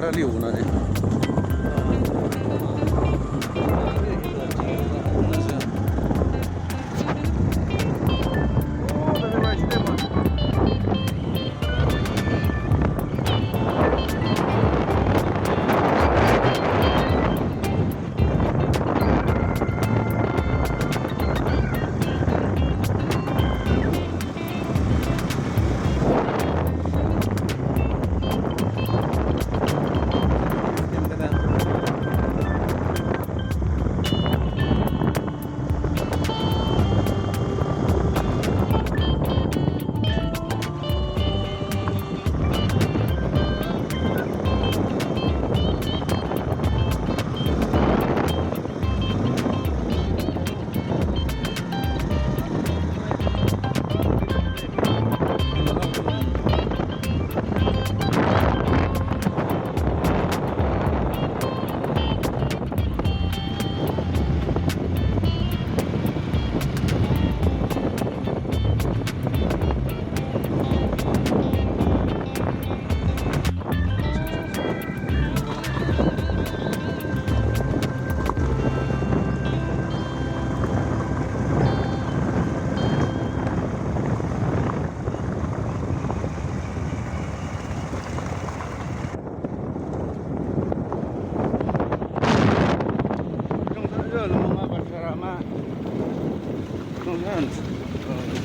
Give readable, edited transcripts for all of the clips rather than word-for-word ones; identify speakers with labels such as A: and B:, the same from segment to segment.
A: kara liu na ne.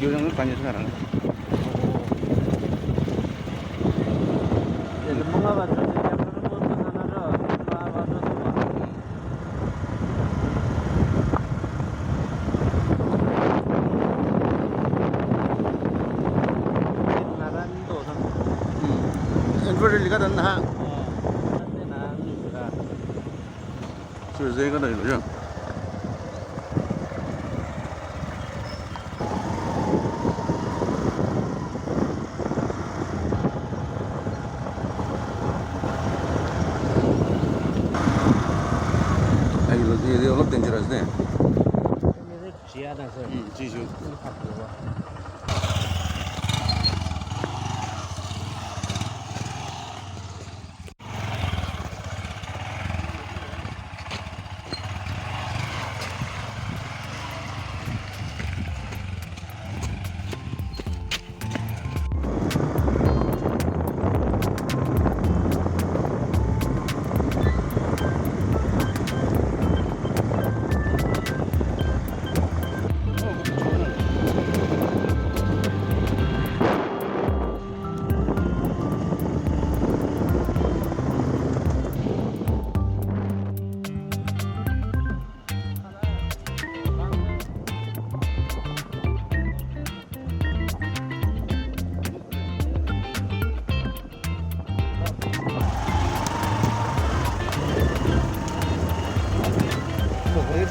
A: Yang banyak sekarang. Ini orang dangerous deh.
B: Ini cia dah sih.
A: Cia.
B: Ini pakai apa?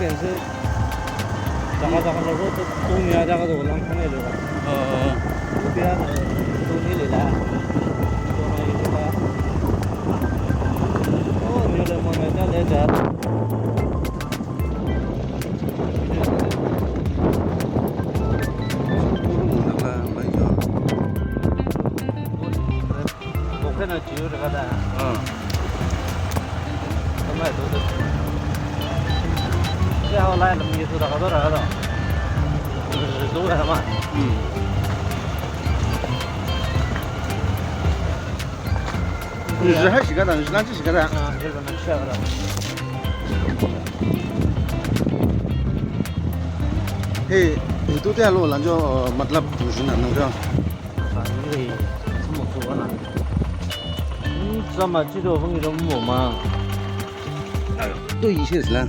B: 是자가자가 저거 동네에다가도 올라가네 저거. 그래야 동네리라. 저래 뭐냐 내자. 목회는 지우러 가다. 정말 도둑. 最后来了，迷途的好多人了，走了嘛。你是还是个的，是哪只是个的？啊，这个能吃个的。嘿，你都带路了，就मतलब दूसरी ना नंगा。ये什么做呢？怎么这种风景木嘛？都一些是了。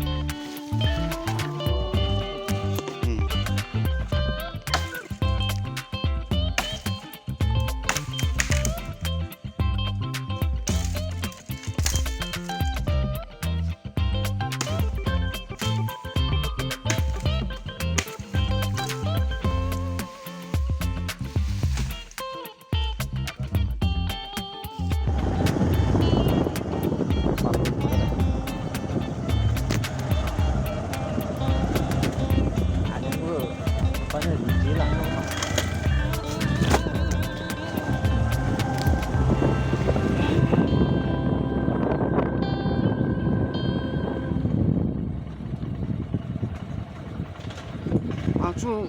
A: 저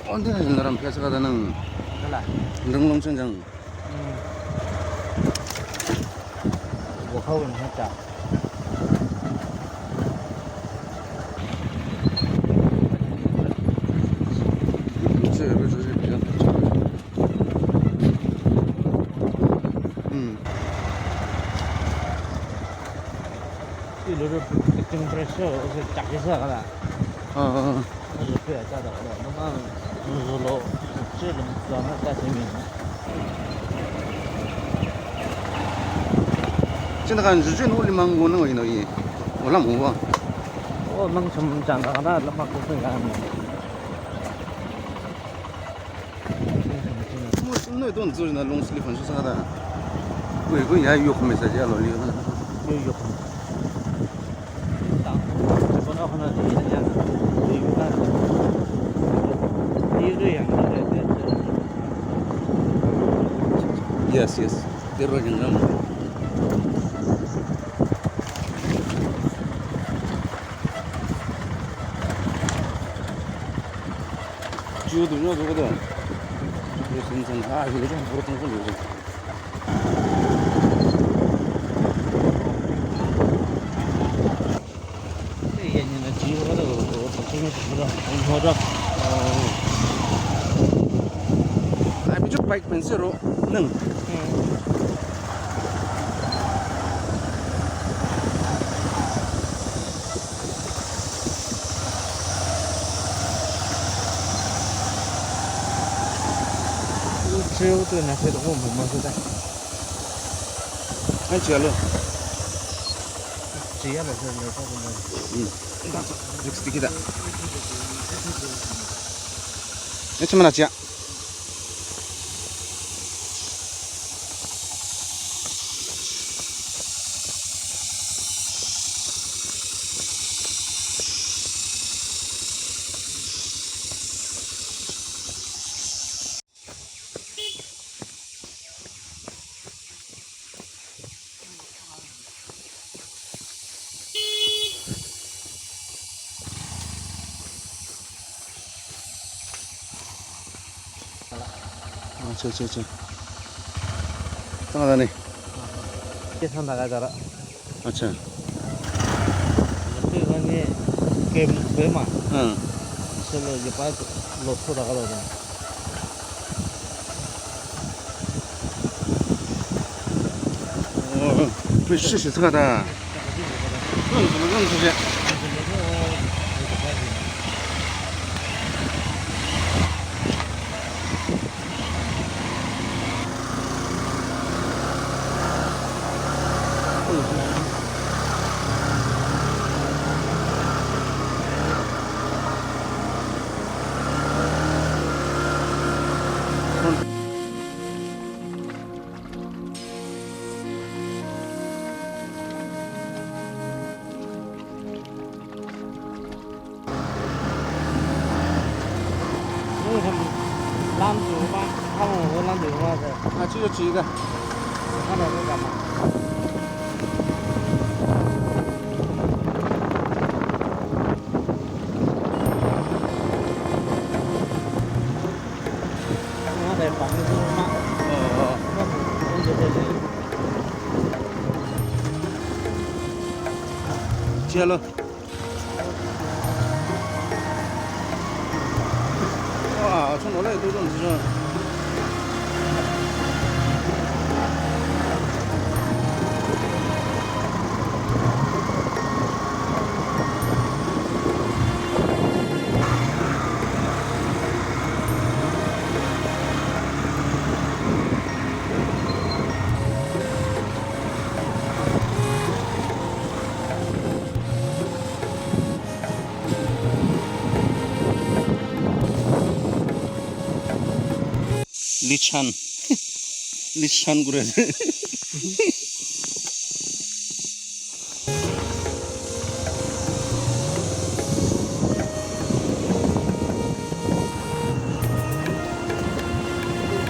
A: 언제나 나랑 폐사 가다는
B: นั่นแหละ
A: 능롱천장
B: หัวเข้าเป็นพระจักร
A: 저 옆에 저기 그냥
B: ที่รถจึงเพรสเชอร์จักรที่เสื้อกันแหละ 那是非要加的了，那么就是老这种专门干什么？
A: 진짜 간 주제 놀리만 거는 거기 너희 몰라 뭐
B: 我能什么讲的那他妈不会干的。
A: 뭐 숨노에 돈 저리나 롱슬리 번셔서 가다 왜 이거 야 욕 메시지야 롤리
B: 又有。当这不那可能是人家有一个有这样的
A: yes yes 대로진감 주도요 저거도 그래서 인생 아 이거 좀 그렇던 걸 요즘
B: 얘는 지우가도 어떻게 보다 보다
A: 아 비쪽 바이크 펜스로 능 只有对那些东西我们是在，哎接了
B: 只要没事没啥子没。
A: 이거 스티키다 처음 하나 지야 저 떠나다네
B: 계산 나가자라.
A: 아차
B: 그거는 개마.
A: 응
B: 실로 이제 빠져 로또 나가거든.
A: 그 시시하다 응 주제
B: 람 주마, 하고 람 주마 그.
A: 아 지졌지 이거
B: 하나 더 가마. 하나 방에 주마. 언제 되지?
A: 지할러 와, 전 원래 도전 도전. 리찬 리찬 그래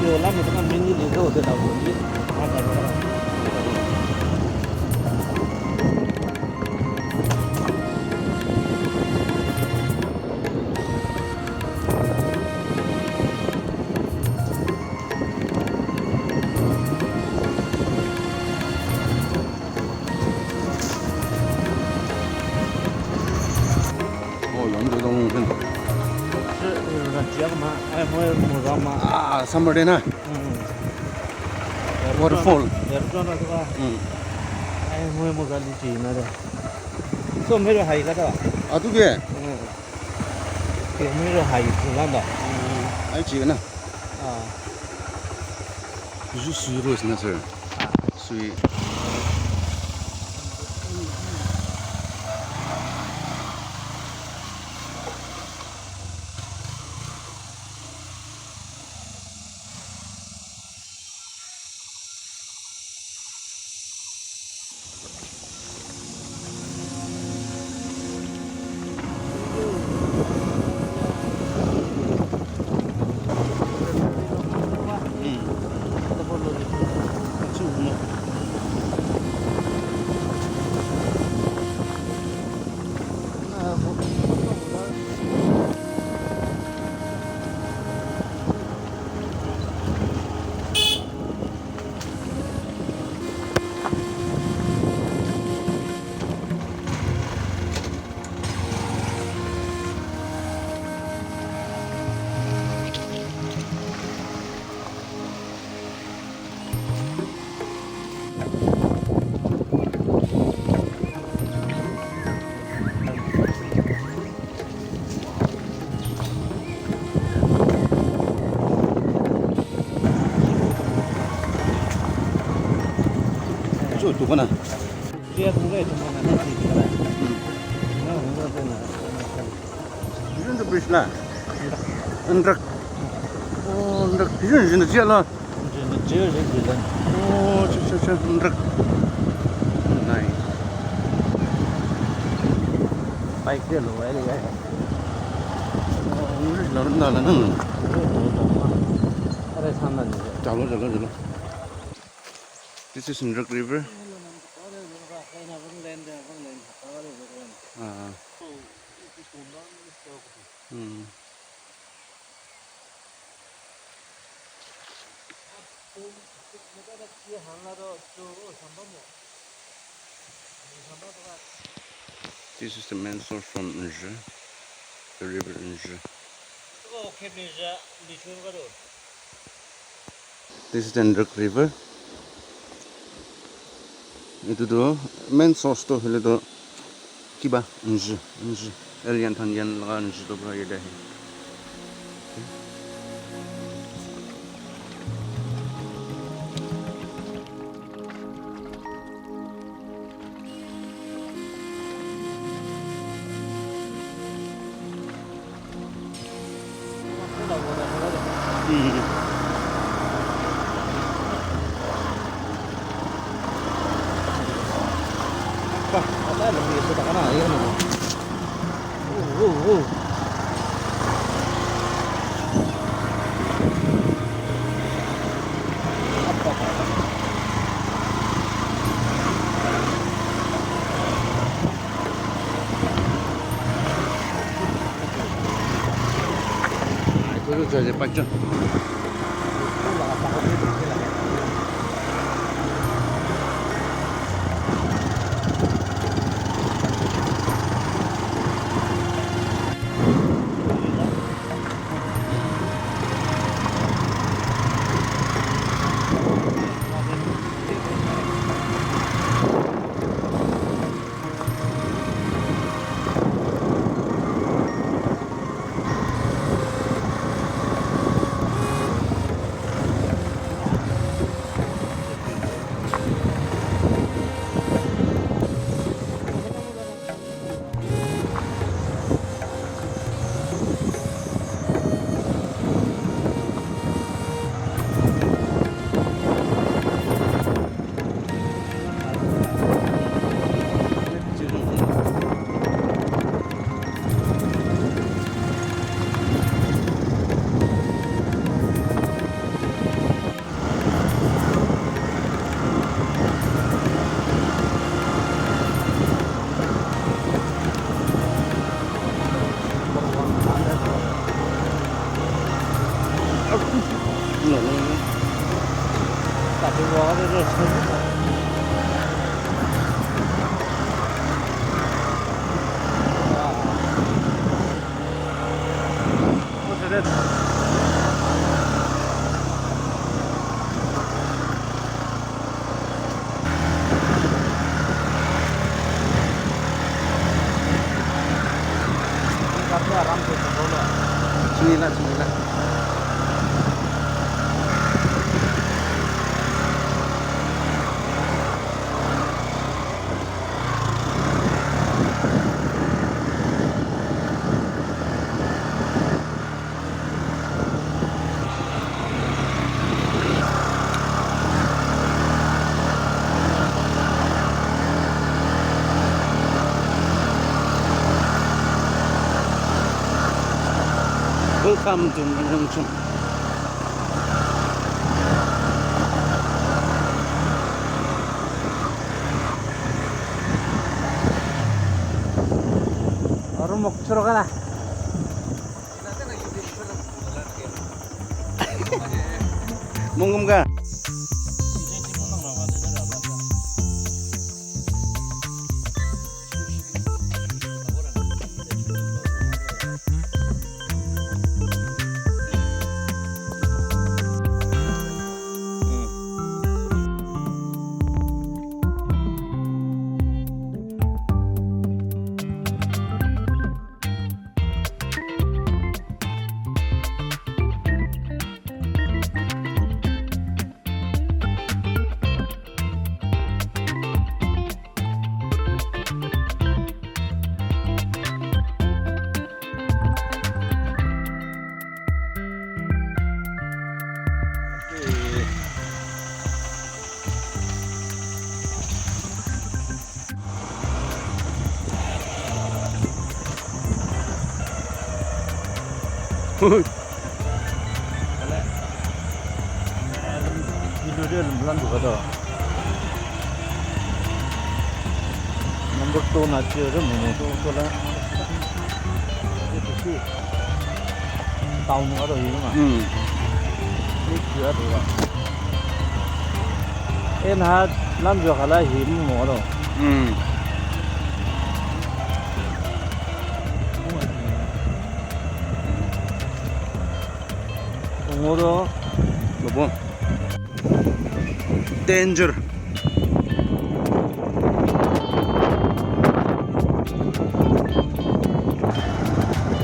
B: 요 라면 그냥 민들이 넣어도 되고 하다가 뭐가
A: 아, summer waterfall.
B: 열전화가 아이 뭐가 리지 나래. 소매로 하이가다.
A: 아, 두 개.
B: 소매로 하이 불난다.
A: 알지, 나.
B: 아.
A: 무슨 수위로 있나, sir? 수위. 저 누구나?
B: 뒤에 동네에 좀 하나 할수 있잖아.
A: 이런 데 브리스나. Nrük. Nrük. 이런 데 지알라.
B: 이제 제일 힘들다.
A: 오, 저 Nrük. 나이.
B: 바이크로 와야 돼.
A: 오늘 나는.
B: 아래 산만 이제.
A: 잘로. This is Nrük River. 아. This is the main source from Nrük, the river Nrük. This is the Nrük River. Itu main source to hele to kiba Nrük. Alien tanyan laga Nrük to bra yeda hai.
B: Ada lebih suka kana air nih. Apa kah?
A: Itu saja pacun.
B: Tapi gua ada terus.
A: Welcome to N Longchum.
B: Orang mau suruh kalah.
A: Mungkum ka?
B: Video dia lembulan juga tu. Nomor tu nak cakap Moto tu lah. Itu sih. Tahun ni ada ini mah. Ini juga tu lah. Nah, lampu kalau hitam Moto. Moto.
A: Lobo. Danger.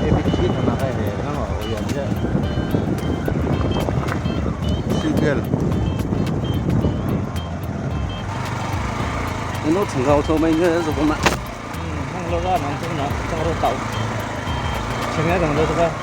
B: PGL na kaya ano o yan dyan.
A: PGL. Ano tengah auto main je apa mak?
B: Hang lo kan nang na tang ro tau. Sengaja dang lo tu kan.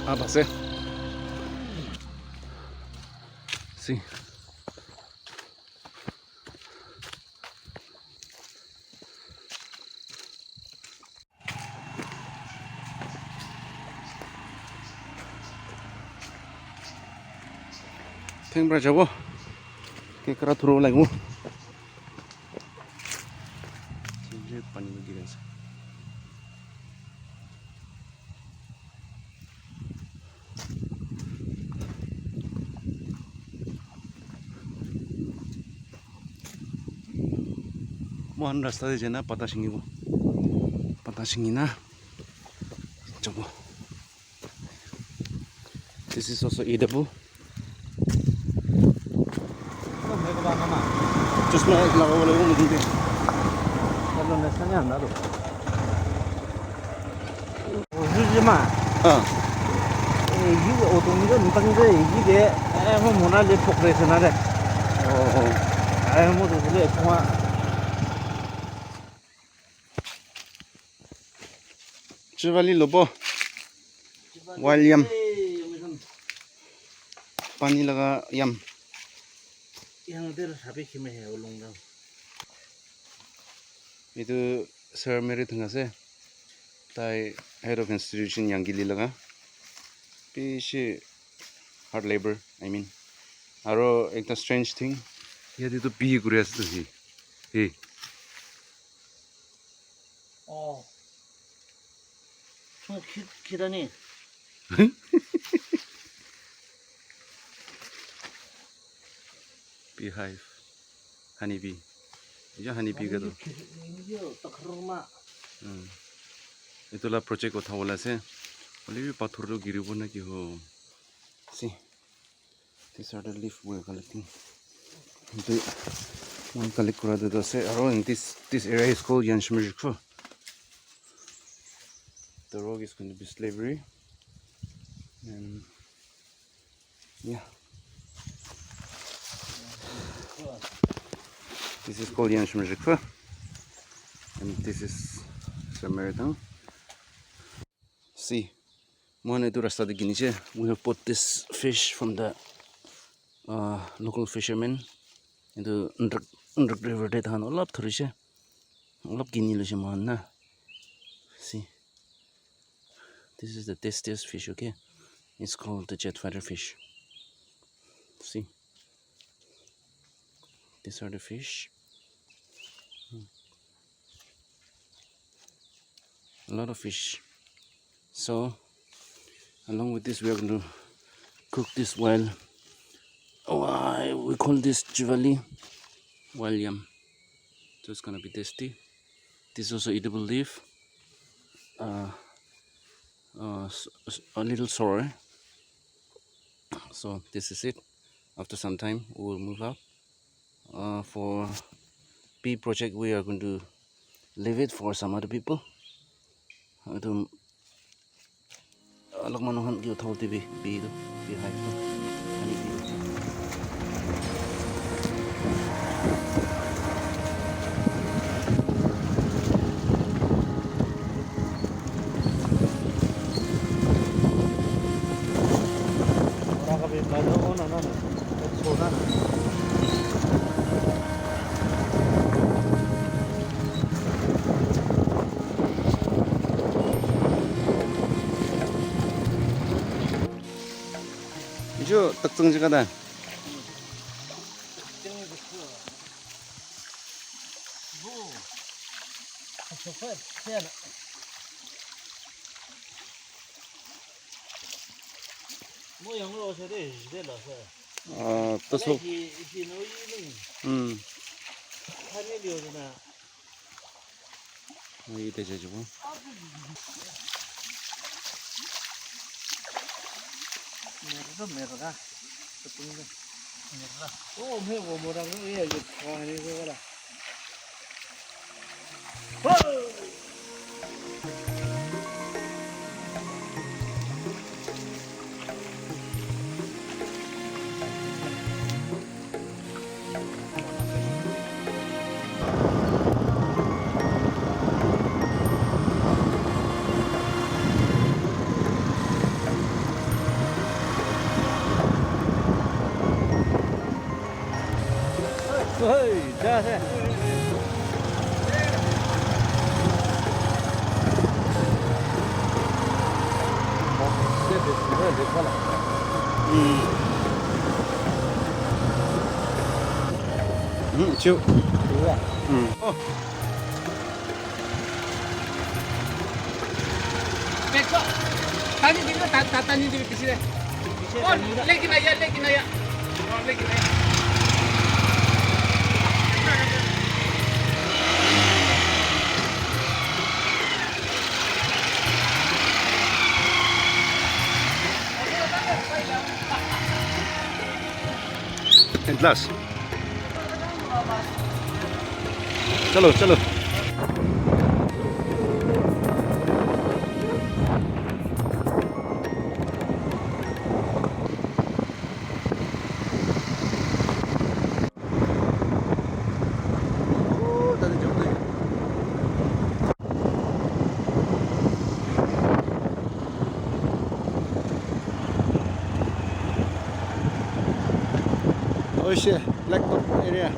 A: Apa sih? Si. Temperature jauh. Kira turun lagi mu. Sini pani begini. Mohon rasta de jena pata singibu. Pata singina. Coba. This is also edible. Just na lagaw wala ko mudin.
B: Kalau nasanya anda tu. Uji mah. Ini otong itu tentang itu ini dia. Mau mana dia progression ada. Mau tu dia cuma.
A: Civali lobo. William. Pani laga yam.
B: Yang dia sampai kime he ulung dah.
A: Itu Sir Mary tengah se. Tai head of institution yang gili laga. Pishi hard labor. I mean. Aro ekta strange thing. Yadi tu pi kurias tu hi. Hey.
B: Oh. 좀 기다니.
A: Beehive, honeybee. Iya honeybee ka to. Itulah project ko thawala se. Oli pathor ro giribo na ki ho. See, these are the leaf we're collecting. One collect kura de se. Around this area is called Yanshmirikho. The rock is going to be slavery, and yeah. This is called Nrük, and this is Samaritan. See, we have put this fish from the local fishermen into Nrük River. See, this is the tastiest fish. Okay, it's called the jet fighter fish. See, these are the fish. A lot of fish. So along with this, we are going to cook this wild. We call this jivali, wild yam. So it's gonna be tasty. This is also edible leaf. A little sour. So this is it. After some time, we will move out. For P project, we are going to leave it for some other people. Alak manohan kyo thau TV B do B high to honey bee.
B: Orang kami banyak orang nana, soda.
A: 이제 덕성지가다.
B: 뭐 영어로 오셔야 돼, 이래라서.
A: 또 속.
B: 이 노이는. 하늘이 오잖아.
A: 이 대제주고.
B: 메로가. 메로가. 오, 메고 뭐라고 해? 이게 가만히 그거라. 어이, 자.
A: 치우.
B: 뭐야?
C: Besok tadi juga tanya di sini. Oh, lagi naya. Oh, lagi naya.
A: And last. चलो Oh shit, black top area.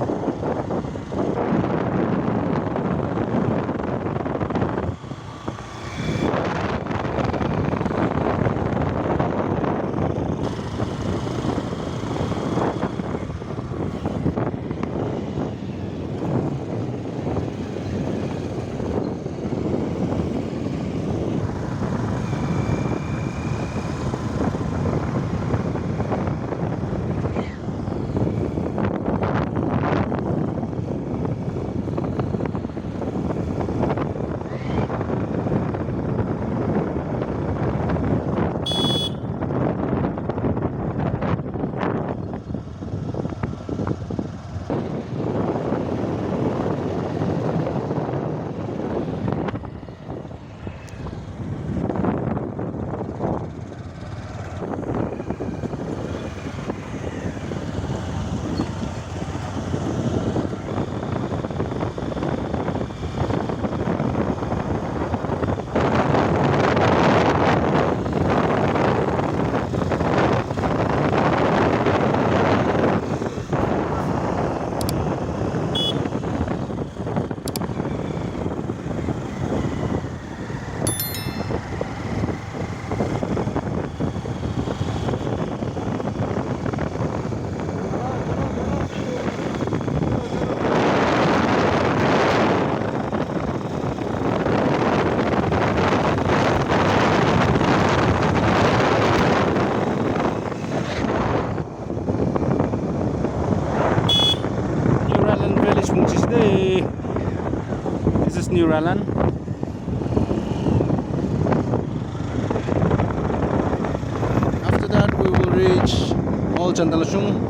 A: Chandalashung,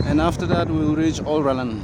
A: and after that we will reach RALAN.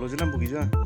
A: 로즈란 북이죠?